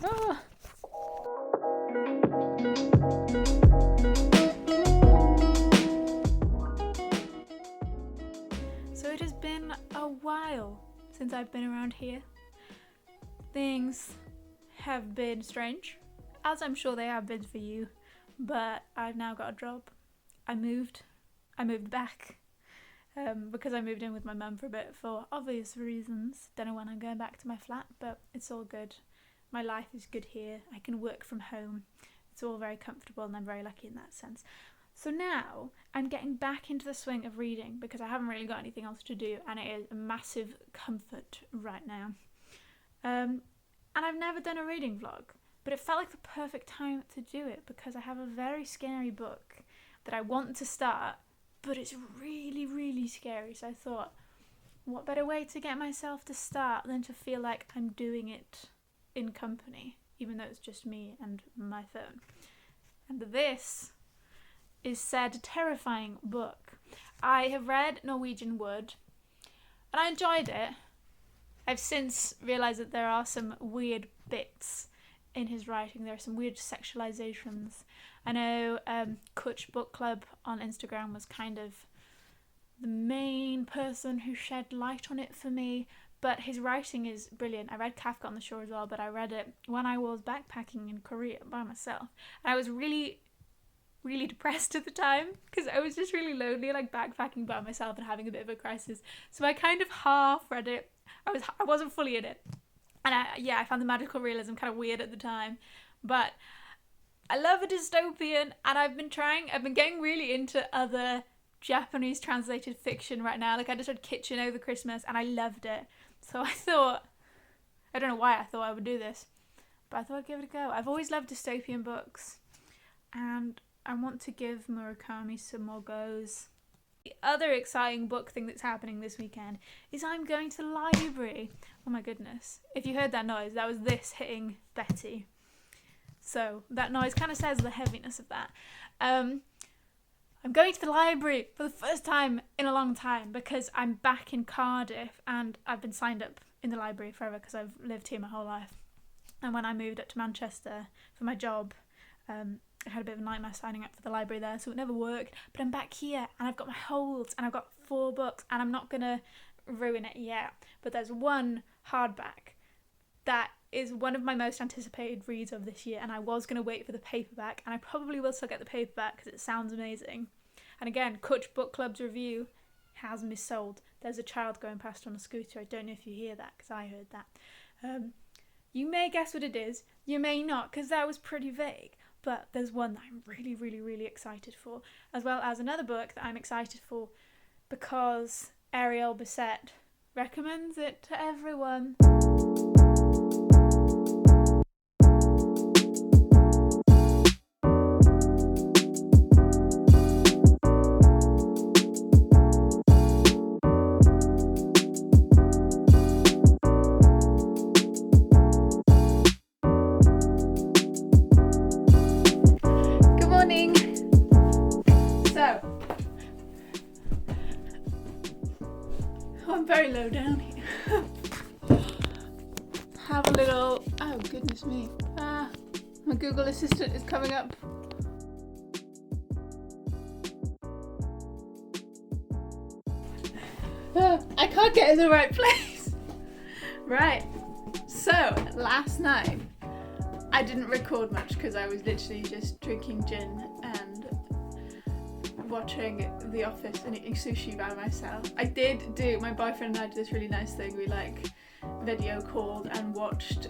Oh. So it has been a while since I've been around here. Things have been strange, as I'm sure they have been for you, but I've now got a job. I moved back because I moved in with my mum for a bit for obvious reasons. Don't know when I'm going back to my flat, but it's all good. My life is good here. I can work from home. It's all very comfortable and I'm very lucky in that sense. So now I'm getting back into the swing of reading because I haven't really got anything else to do, and it is a massive comfort right now. And I've never done a reading vlog, but it felt like the perfect time to do it because I have a very scary book that I want to start, but it's really, really scary. So I thought, what better way to get myself to start than to feel like I'm doing it in company, even though it's just me and my phone. And this is said terrifying book. I have read Norwegian Wood and I enjoyed it. I've since realised that there are some weird bits in his writing. There are some weird sexualizations. I know Kutch Book Club on Instagram was kind of the main person who shed light on it for me, but his writing is brilliant. I read Kafka on the Shore as well, but I read it when I was backpacking in Korea by myself. And I was really depressed at the time because I was just really lonely, like backpacking by myself and having a bit of a crisis. So I kind of half read it. I wasn't fully in it. And I found the magical realism kind of weird at the time. But I love a dystopian, and I've been getting really into other Japanese translated fiction right now. Like I just read Kitchen over Christmas and I loved it. So I thought, I don't know why I thought I would do this, but I thought I'd give it a go. I've always loved dystopian books and I want to give Murakami some more goes. The other exciting book thing that's happening this weekend is I'm going to the library. Oh my goodness. If you heard that noise, that was this hitting Betty. So that noise kind of says the heaviness of that. I'm going to the library for the first time in a long time because I'm back in Cardiff and I've been signed up in the library forever because I've lived here my whole life. And when I moved up to Manchester for my job, I had a bit of a nightmare signing up for the library there, so it never worked. But I'm back here and I've got my holds and I've got 4 books and I'm not going to ruin it yet. But there's one hardback that is one of my most anticipated reads of this year, and I was going to wait for the paperback, and I probably will still get the paperback because it sounds amazing. And again, Kutch Book Club's review has me sold. There's a child going past on a scooter. I don't know if you hear that because I heard that. You may guess what it is. You may not because that was pretty vague. But there's one that I'm really, really, really excited for, as well as another book that I'm excited for because Ariel Bissett recommends it to everyone. Very low down here. Have a little, oh goodness me, my Google Assistant is coming up. I can't get in the right place. Right, so last night I didn't record much because I was literally just drinking gin and watching The Office and eating sushi by myself. My boyfriend and I did this really nice thing. We video called and watched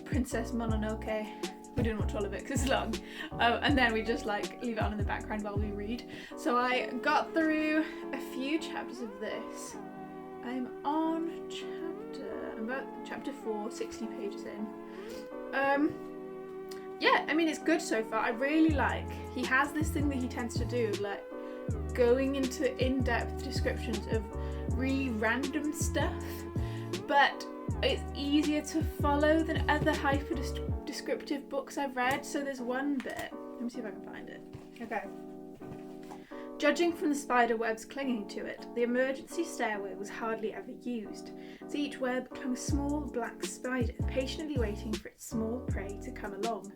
Princess Mononoke. We didn't watch all of it because it's long. And then we just leave it on in the background while we read. So I got through a few chapters of this. I'm on chapter 4, 60 pages in. Yeah, I mean, it's good so far. I really he has this thing that he tends to do, going into in-depth descriptions of really random stuff, but it's easier to follow than other hyper-descriptive books I've read. So there's one bit, let me see if I can find it. Okay. Judging from the spider webs clinging to it, the emergency stairway was hardly ever used. To each web clung a small black spider, patiently waiting for its small prey to come along.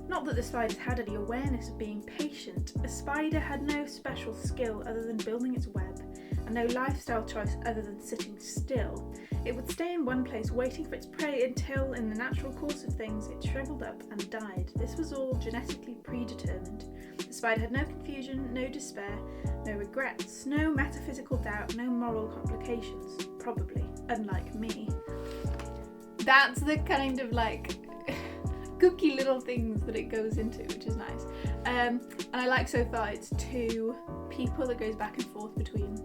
Not that the spiders had any awareness of being patient. A spider had no special skill other than building its web, and no lifestyle choice other than sitting still. It would stay in one place waiting for its prey until, in the natural course of things, it shriveled up and died. This was all genetically predetermined. The spider had no confusion, no despair, no regrets, no metaphysical doubt, no moral complications. Probably, unlike me. That's the kind of like cookie little things that it goes into, which is nice. And I like so far it's 2 people that goes back and forth between.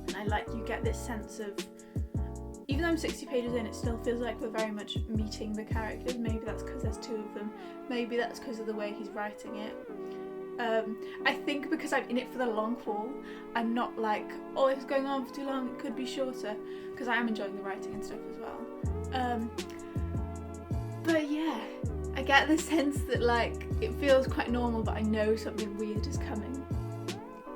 And I like you get this sense of, even though I'm 60 pages in, it still feels like we're very much meeting the characters. Maybe that's because there's 2 of them. Maybe that's because of the way he's writing it. I think because I'm in it for the long haul, I'm not like, oh, it's going on for too long, it could be shorter, because I am enjoying the writing and stuff as well. But yeah, I get the sense that like it feels quite normal, but I know something weird is coming.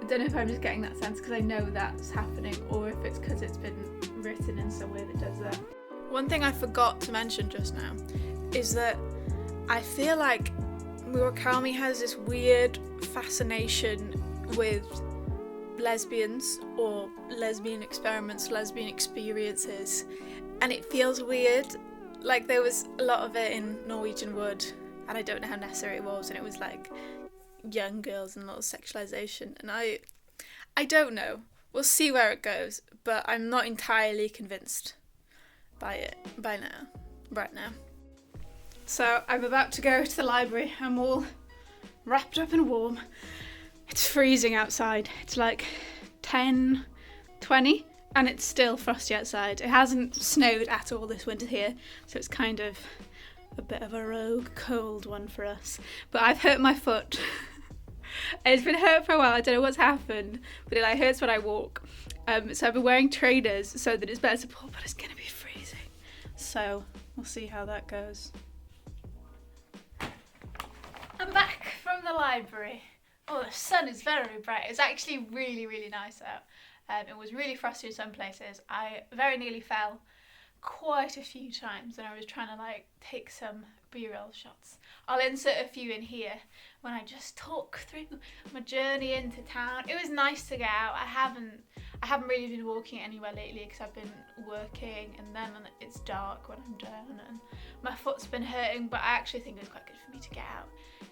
I don't know if I'm just getting that sense because I know that's happening, or if it's because it's been written in some way that does that. One thing I forgot to mention just now is that I feel like Murakami has this weird fascination with lesbians or lesbian experiments, lesbian experiences, and it feels weird. Like there was a lot of it in Norwegian Wood, and I don't know how necessary it was, and it was like young girls and a lot of sexualization, and I don't know. We'll see where it goes, but I'm not entirely convinced by it right now. So I'm about to go to the library. I'm all wrapped up and warm. It's freezing outside. It's like 10:20 and it's still frosty outside. It hasn't snowed at all this winter here, so it's kind of a bit of a rogue cold one for us. But I've hurt my foot. It's been hurt for a while. I don't know what's happened, but it like hurts when I walk. So I've been wearing trainers so that it's better support, but it's gonna be freezing. So we'll see how that goes. I'm back from the library. Oh, the sun is very bright. It's actually really, really nice out. It was really frosty in some places. I very nearly fell quite a few times and I was trying to like take some B-roll shots. I'll insert a few in here when I just talk through my journey into town. It was nice to get out. I haven't really been walking anywhere lately because I've been working, and then it's dark when I'm done and my foot's been hurting, but I actually think it was quite good for me to get out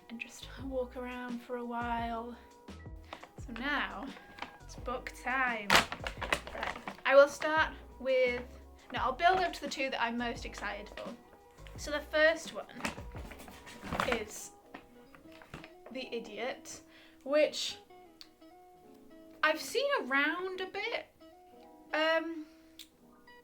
and just walk around for a while. So now it's book time. Right, I will start with, no, I'll build up to the 2 that I'm most excited for. So the first one is The Idiot, which I've seen around a bit.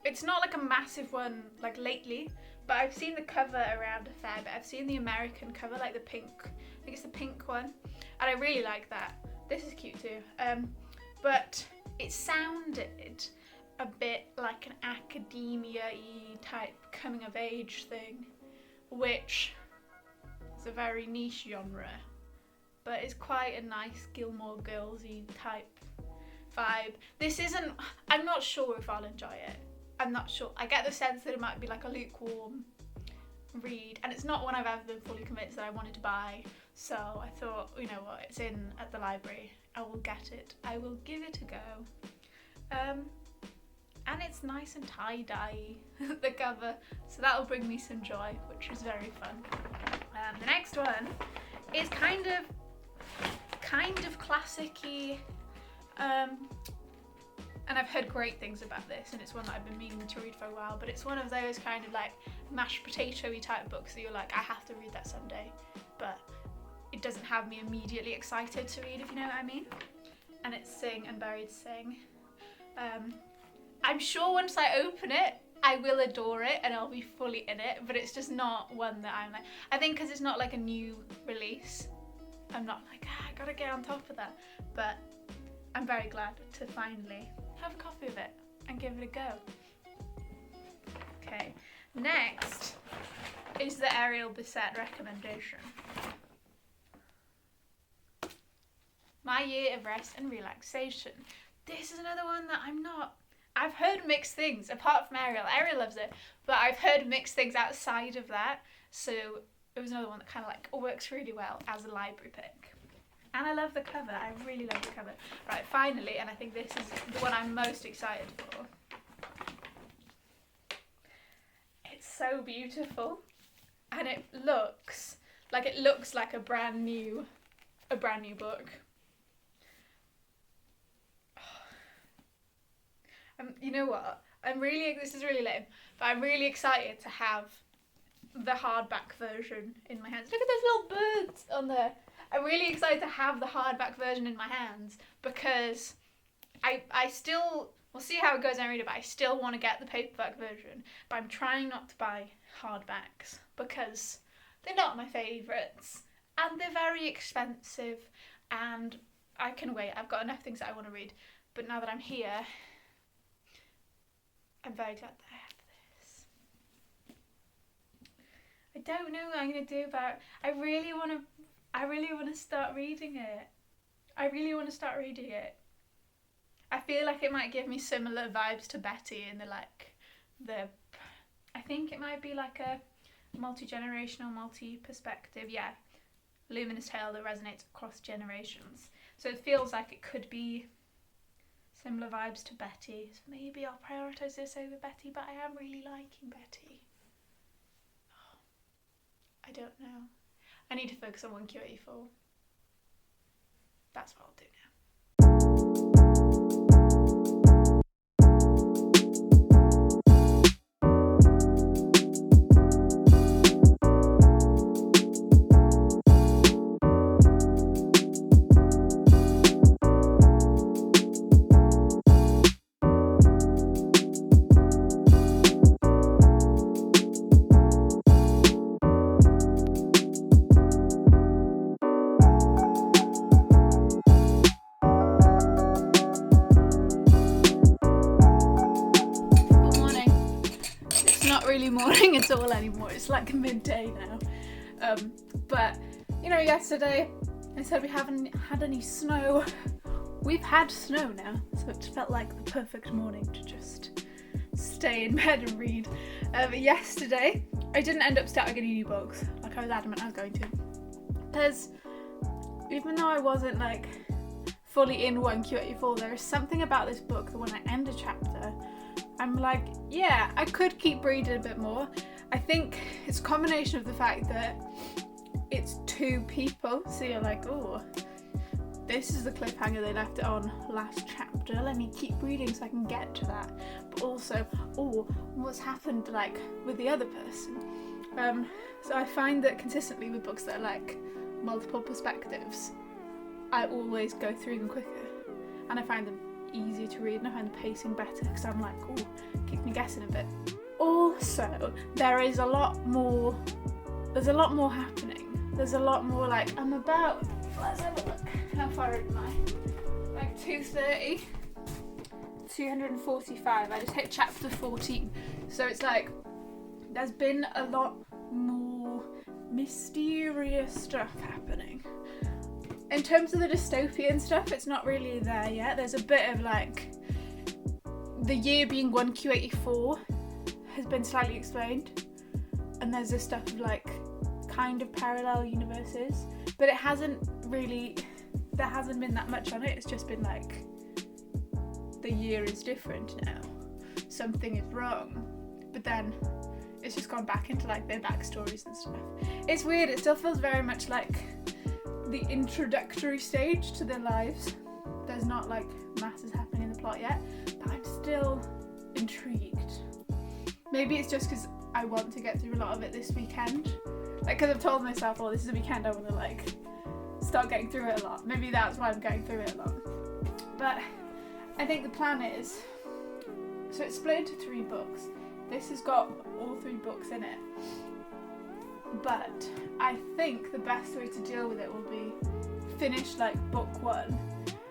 It's not like a massive one like lately, but I've seen the cover around a fair bit. I've seen the American cover, like the pink, I think it's the pink one, and I really like that. This is cute too. But it sounded a bit like an academia-y type coming of age thing, which is a very niche genre, but it's quite a nice Gilmore Girls-y type vibe. This isn't, I'm not sure if I'll enjoy it. I'm not sure. I get the sense that it might be like a lukewarm read, and it's not one I've ever been fully convinced that I wanted to buy, so I thought, you know what, it's in at the library, I will get it, I will give it a go. And it's nice and tie-dye, the cover, so that'll bring me some joy, which is very fun. The next one is kind of classic-y, and I've heard great things about this, and it's one that I've been meaning to read for a while, but it's one of those kind of like mashed potato-y type books that you're like, I have to read that someday, but it doesn't have me immediately excited to read, if you know what I mean. And it's Sing and Buried Sing. I'm sure once I open it, I will adore it and I'll be fully in it, but it's just not one that I'm like, I think because it's not like a new release, I'm not like, I gotta get on top of that, but I'm very glad to finally have a copy of it and give it a go. Okay, next is the Ariel Bissett recommendation. My My Year of Rest and Relaxation. This is another one that I've heard mixed things, apart from Ariel. Ariel loves it, but I've heard mixed things outside of that, so it was another one that kind of like works really well as a library pick. And I love the cover. I really love the cover. Right, finally, and I think this is the one I'm most excited for. It's so beautiful, and it looks like a brand new book. You know what? This is really lame, but I'm really excited to have the hardback version in my hands. Look at those little birds on there. I'm really excited to have the hardback version in my hands because I still, we'll see how it goes when I read it, but I still want to get the paperback version, but I'm trying not to buy hardbacks because they're not my favourites and they're very expensive and I can wait. I've got enough things that I want to read, but now that I'm here, I'm very glad that I have this. I don't know what I'm going to do about it. I really want to start reading it. I feel like it might give me similar vibes to Betty in I think it might be like a multi-generational, multi-perspective, yeah. Luminous tale that resonates across generations. So it feels like it could be similar vibes to Betty. So maybe I'll prioritise this over Betty, but I am really liking Betty. Oh, I don't know. I need to focus on 1Q84. That's what I'll do now. Morning at all anymore. It's like midday now. But you know, yesterday I said we haven't had any snow. We've had snow now, so it felt like the perfect morning to just stay in bed and read. But yesterday I didn't end up starting any new books like I was adamant I was going to, because even though I wasn't like fully in 1Q84, there is something about this book that when I end a chapter I'm like, yeah, I could keep reading a bit more. I think it's a combination of the fact that it's two people, so you're like, oh, this is the cliffhanger they left it on last chapter, let me keep reading so I can get to that. But also, oh, what's happened like with the other person? So I find that consistently with books that are like multiple perspectives, I always go through them quicker, and I find them easier to read, and I find the pacing better because I'm like, oh, keep me guessing a bit. Also, there's a lot more happening. There's a lot more, like, I'm about, let's have a look, how far am I? Like 230, 245, I just hit chapter 14. So it's like, there's been a lot more mysterious stuff happening. In terms of the dystopian stuff, it's not really there yet. There's a bit of like, the year being 1Q84 has been slightly explained, and there's this stuff of like kind of parallel universes, but it hasn't really, there hasn't been that much on it. It's just been like, the year is different now, something is wrong, but then it's just gone back into like their backstories and stuff. It's weird, it still feels very much like the introductory stage to their lives. There's not like masses happening in the plot yet, but I'm still intrigued. Maybe it's just because I want to get through a lot of it this weekend, like because I've told myself, oh, this is a weekend I want to like start getting through it a lot. Maybe that's why I'm going through it a lot. But I think the plan is, so it's split into 3 books. This has got all 3 books in it, but I think the best way to deal with it will be finish like book 1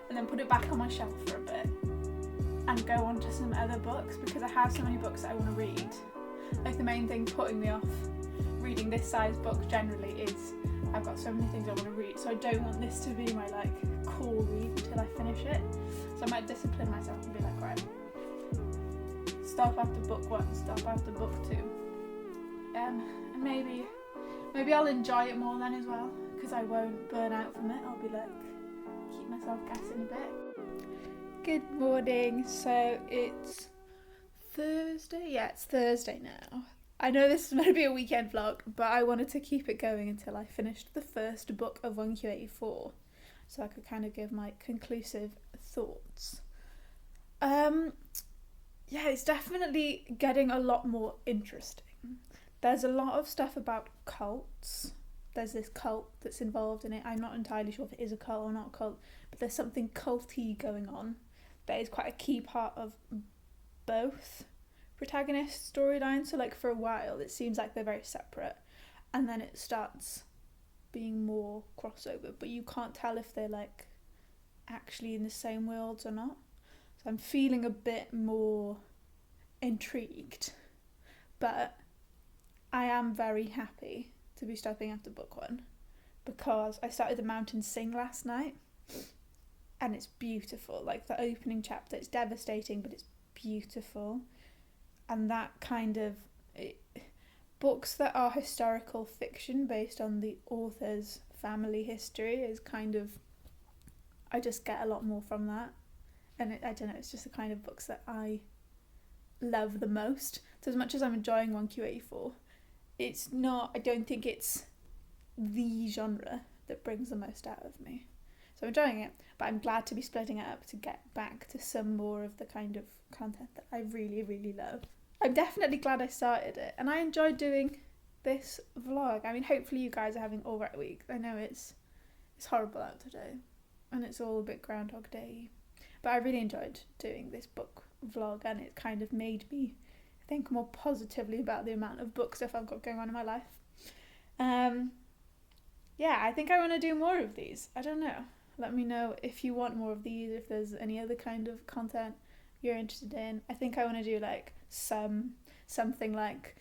and then put it back on my shelf for a bit and go on to some other books, because I have so many books that I want to read. Like the main thing putting me off reading this size book generally is I've got so many things I want to read, so I don't want this to be my like core read until I finish it. So I might discipline myself and be like, right, stop after book 1, stop after book 2, and maybe I'll enjoy it more then as well, because I won't burn out from it. I'll be like, keep myself gassing a bit. Good morning. So it's Thursday? Yeah, it's Thursday now. I know this is meant to be a weekend vlog, but I wanted to keep it going until I finished the first book of 1Q84, so I could kind of give my conclusive thoughts. Yeah, it's definitely getting a lot more interesting. There's a lot of stuff about cults. There's this cult that's involved in it. I'm not entirely sure if it is a cult or not a cult, but there's something culty going on that is quite a key part of both protagonist storylines. So like for a while it seems like they're very separate, and then it starts being more crossover, but you can't tell if they're like actually in the same worlds or not. So I'm feeling a bit more intrigued, but I am very happy to be stopping after book 1 because I started The Mountain Sing last night and it's beautiful. Like the opening chapter, it's devastating, but it's beautiful. And that kind of books that are historical fiction based on the author's family history is kind of, I just get a lot more from that. And I don't know, it's just the kind of books that I love the most. So as much as I'm enjoying 1Q84, it's not, I don't think it's the genre that brings the most out of me. So I'm enjoying it, but I'm glad to be splitting it up to get back to some more of the kind of content that I really, really love. I'm definitely glad I started it, and I enjoyed doing this vlog. I mean, hopefully you guys are having all right week. I know it's horrible out today, and it's all a bit Groundhog Day, but I really enjoyed doing this book vlog, and it kind of made me think more positively about the amount of book stuff I've got going on in my life. Yeah, I think I want to do more of these. I don't know. Let me know if you want more of these, if there's any other kind of content you're interested in. I think I want to do like something like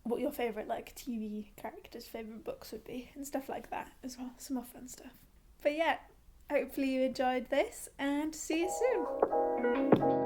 what your favourite like TV characters' favourite books would be and stuff like that as well. Some more fun stuff. But yeah, hopefully you enjoyed this and see you soon.